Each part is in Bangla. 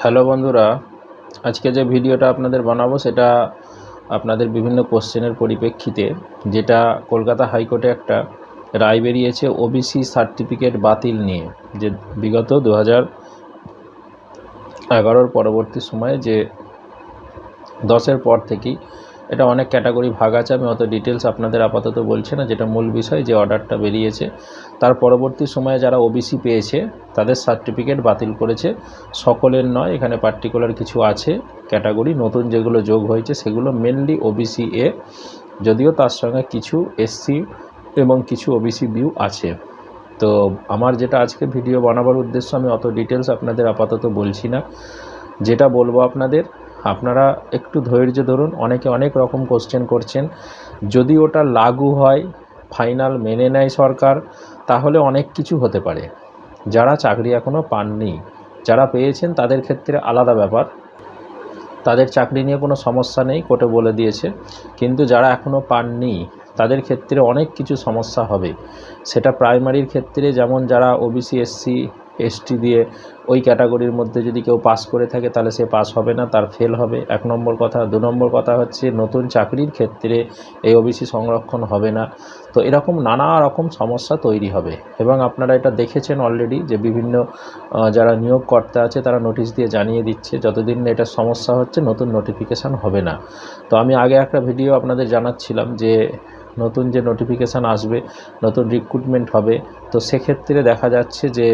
হ্যালো বন্ধুরা, আজকে যে ভিডিওটা আপনাদের বানাবো সেটা আপনাদের বিভিন্ন কোশ্চেনের পরিপ্রেক্ষিতে, যেটা কলকাতা হাইকোর্টে একটা রায় বেরিয়েছে ওবিসি সার্টিফিকেট বাতিল নিয়ে, যে বিগত 2011 পরবর্তী সময়ে যে 10-এর পর থেকেই এটা অনেক ক্যাটাগরি ভাগ আছে। আমি অত ডিটেলস আপনাদের আপাতত বলছি না। যেটা মূল বিষয়, যে অর্ডারটা বেরিয়েছে তার পরবর্তী সময়ে যারা ওবিসি পেয়েছে তাদের সার্টিফিকেট বাতিল করেছে। সকলের নয়, এখানে পার্টিকুলার কিছু আছে ক্যাটাগরি নতুন যেগুলো যোগ হয়েছে, সেগুলো মেনলি ওবিসি এ, যদিও তার সঙ্গে কিছু এসসি এবং কিছু ওবিসি বিউ আছে। তো আমার যেটা আজকে ভিডিও বানাবার উদ্দেশ্য, আমি অত ডিটেলস আপনাদের আপাতত বলছি না। যেটা বলবো আপনারা একটু ধৈর্য ধরুন। অনেকে অনেক রকম কোশ্চেন করছেন। যদি ওটা লাগু হয়, ফাইনাল মেনে নেয় সরকার, তাহলে অনেক কিছু হতে পারে। যারা চাকরি এখনও পাননি, যারা পেয়েছেন তাদের ক্ষেত্রে আলাদা ব্যাপার, তাদের চাকরি নিয়ে কোনো সমস্যা নেই, কোর্টে বলে দিয়েছে। কিন্তু যারা এখনও পাননি তাদের ক্ষেত্রে অনেক কিছু সমস্যা হবে। সেটা প্রাইমারির ক্ষেত্রে, যেমন যারা ওবিসি এসসি এসটি দিয়ে ওই ক্যাটাগরির মধ্যে যদি কেউ পাস করে থাকে তাহলে সে পাস হবে না, তার ফেল হবে, 1 নম্বর কথা। 2 নম্বর কথা হচ্ছে নতুন চাকরির ক্ষেত্রে এই ওবিসি সংরক্ষণ হবে না। তো এরকম নানা রকম সমস্যা তৈরি হবে। এবং আপনারা এটা দেখেছেন অলরেডি, যে বিভিন্ন যারা নিয়োগকর্তা আছে তারা নোটিশ দিয়ে জানিয়ে দিচ্ছে যতদিন না এটা সমস্যা হচ্ছে নতুন নোটিফিকেশান হবে না। তো আমি আগে একটা ভিডিও আপনাদের জানাচ্ছিলাম যে নতুন যে নোটিফিকেশান আসবে, নতুন রিক্রুটমেন্ট হবে, তো সেক্ষেত্রে দেখা যাচ্ছে যে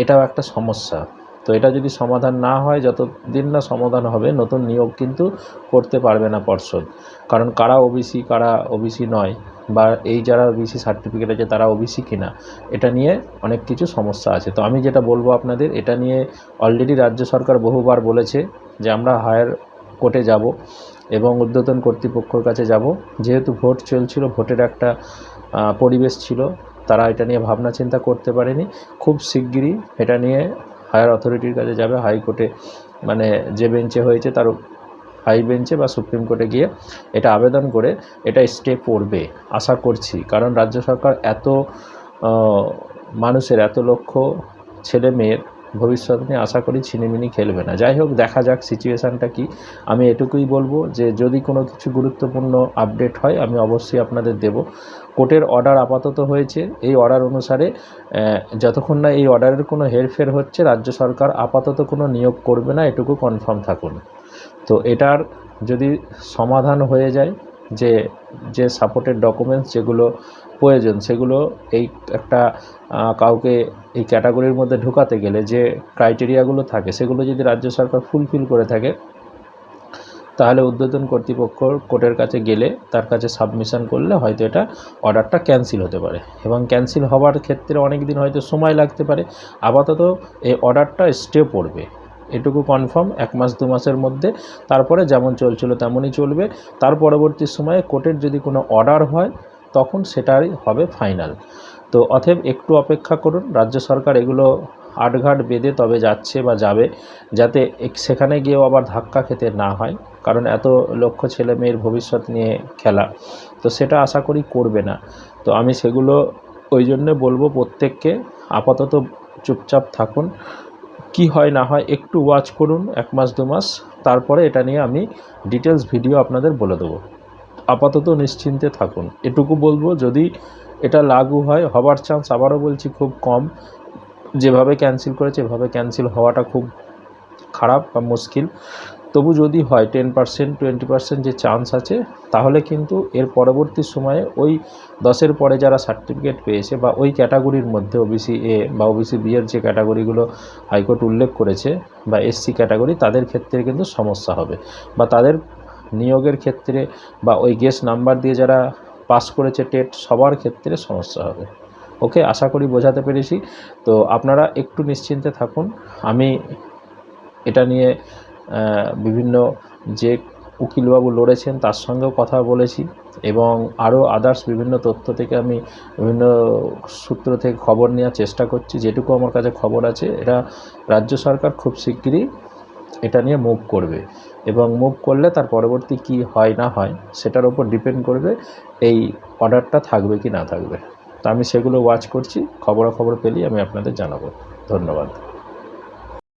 এটাও একটা সমস্যা। তো এটা যদি সমাধান না হয়, যতদিন না সমাধান হবে, নতুন নিয়োগ কিন্তু করতে পারবে না পর্ষদ। কারণ কারা ওবিসি কারা ওবিসি নয়, বা এই যারা ওবিসি সার্টিফিকেট আছে তারা ওবিসি কিনা, এটা নিয়ে অনেক কিছু সমস্যা আছে। তো আমি যেটা বলবো আপনাদের, এটা নিয়ে অলরেডি রাজ্য সরকার বহুবার বলেছে যে আমরা হায়ার কোর্টে যাব এবং ঊর্ধ্বতন কর্তৃপক্ষের কাছে যাব। যেহেতু ভোট চলছিল, ভোটের একটা পরিবেশ ছিল, তারা এটা নিয়ে ভাবনা চিন্তা করতে পারেনি। খুব শিগগিরই এটা নিয়ে হায়ার অথরিটির কাছে যাবে, হাইকোর্টে, মানে যে বেঞ্চে হয়েছে তার হাই বেঞ্চে বা সুপ্রিম কোর্টে গিয়ে এটা আবেদন করে এটা স্টে পড়বে আশা করছি। কারণ রাজ্য সরকার এত মানুষের, এত লক্ষ ছেলে মেয়ের ভবিষ্যৎ নিয়ে আশা করি ছিনিমিনি খেলবে না। যাই হোক, দেখা যাক সিচুয়েশানটা কি। আমি এটুকুই বলবো যে যদি কোনো কিছু গুরুত্বপূর্ণ আপডেট হয় আমি অবশ্যই আপনাদের দেব। কোর্টের অর্ডার আপাতত হয়েছে, এই অর্ডার অনুসারে যতক্ষণ না এই অর্ডারের কোনো হেরফের হচ্ছে, রাজ্য সরকার আপাতত কোনো নিয়োগ করবে না, এটুকু কনফার্ম থাকুন। তো এটার যদি সমাধান হয়ে যায়, যে সাপোর্টের ডকুমেন্টস যেগুলো প্রয়োজন, সেগুলো এই একটা কাউকে এই ক্যাটাগরির মধ্যে ঢোকাতে গেলে যে ক্রাইটেরিয়াগুলো থাকে, সেগুলো যদি রাজ্য সরকার ফুলফিল করে থাকে, তাহলে ঊর্ধ্বতন কর্তৃপক্ষ কোর্টের কাছে গেলে তার কাছে সাবমিশন করলে হয়তো এটা অর্ডারটা ক্যান্সেল হতে পারে। এবং ক্যান্সেল হওয়ার ক্ষেত্রে অনেক দিন হয়তো সময় লাগতে পারে। আপাতত এই অর্ডারটা স্টে পড়বে, এটুকু কনফার্ম। 1 মাস 2 মাসের মধ্যে, তারপরে যেমন চলছিল তেমনই চলবে। তার পরবর্তী সময়ে কোর্টের যদি কোনো অর্ডার হয় তখন সেটাই হবে ফাইনাল। তো অতএব একটু অপেক্ষা করুন। রাজ্য সরকার এগুলো আটঘাট বেঁধে তবে যাচ্ছে বা যাবে, যাতে সেখানে গিয়েও আবার ধাক্কা খেতে না হয়। কারণ এত লক্ষ ছেলে মেয়ের ভবিষ্যৎ নিয়ে খেলা, তো সেটা আশা করি করবে না। তো আমি সেগুলো ওই জন্যে বলবো প্রত্যেককে আপাতত চুপচাপ থাকুন। কি হয় না হয় একটু ওয়াচ করুন 1 মাস 2 মাস, তারপরে এটা নিয়ে আমি ডিটেলস ভিডিও আপনাদের বলে দেবো। আপাতত নিশ্চিন্তে থাকুন, এটুকু বলবো। যদি এটা লাগু হয়, হবার চান্স আবারও বলছি খুব কম। যেভাবে ক্যান্সেল করেছে এভাবে ক্যান্সেল হওয়াটা খুব খারাপ বা মুশকিল। তবু যদি হয় 10% 20% যে চান্স আছে, তাহলে কিন্তু এর পরবর্তী সময়ে ওই 10-এর পরে যারা সার্টিফিকেট পেয়েছে বা ওই ক্যাটাগরির মধ্যে ওবিসি এ বা ওবিসি বি এর যে ক্যাটাগরিগুলো হাইকোর্ট উল্লেখ করেছে, বা এসসি ক্যাটাগরি, তাদের ক্ষেত্রে কিন্তু সমস্যা হবে। বা তাদের নিয়োগের ক্ষেত্রে বা ওই গেস্ট নাম্বার দিয়ে যারা পাস করেছে টেট, সবার ক্ষেত্রে সমস্যা হবে। ওকে, আশা করি বোঝাতে পেরেছি। তো আপনারা একটু নিশ্চিন্তে থাকুন। আমি এটা নিয়ে বিভিন্ন যে উকিলবাবু লড়েছেন তার সঙ্গেও কথা বলেছি, এবং আরও আদার্স বিভিন্ন তথ্য থেকে আমি বিভিন্ন সূত্র থেকে খবর নেওয়ার চেষ্টা করছি। যেটুকু আমার কাছে খবর আছে, এটা রাজ্য সরকার খুব শিগগিরই এটা নিয়ে মুভ করবে, এবং মুভ করলে তার পরবর্তী কি হয় না হয় সেটার উপর ডিপেন্ড করবে এই অর্ডারটা থাকবে কি না থাকবে। তো আমি সেগুলো ওয়াচ করছি, খবরাখবর পেলেই আমি আপনাদের জানাবো। ধন্যবাদ।